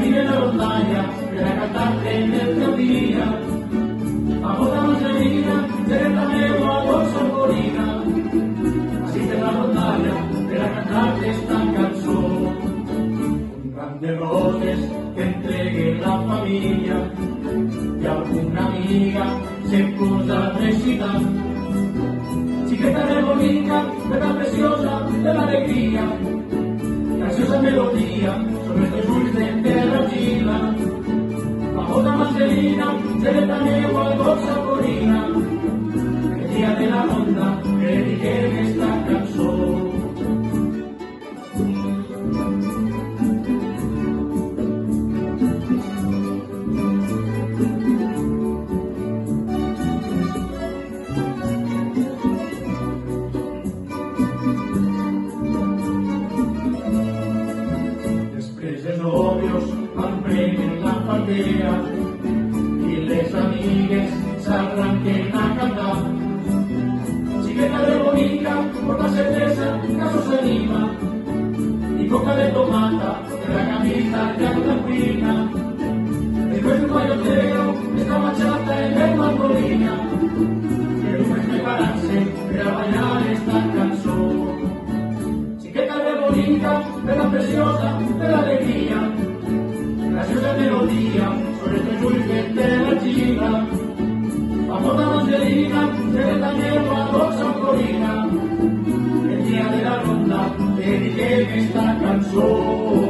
vive la rondalla per a cantar-te nel teu dia. Vamos a Marcelina, seré la meua dolça corina, així té la rondalla per a cantar-te esta cançó. Un ram de roses que entregue la família i alguna amiga se posa a recitar. Chiqueta de bonica, verdad preciosa de la alegría, graciosa melodía sobre estos dulces de la chila. Vamos a Marcelina, seré la meua dolça corina, el día de la ronda que dediqué esta cançó. Emprenen la faldea i les amigues s'arranquen a cantar. Chiqueta de bonica, porta cervesa, caso s'anima, y coca de tomata, de la camisa ya la cuina. Después de un bailoteo, esta bachata en el mandolina, que no es prepararse para bailar esta canción. Chiqueta de bonica, de la preciosa, de la alegría, graciosa melodía sobre estos dulces de la chila. Vamos a Marcelina, seré la meua dolça corina, el día de la ronda dediqué esta cançó.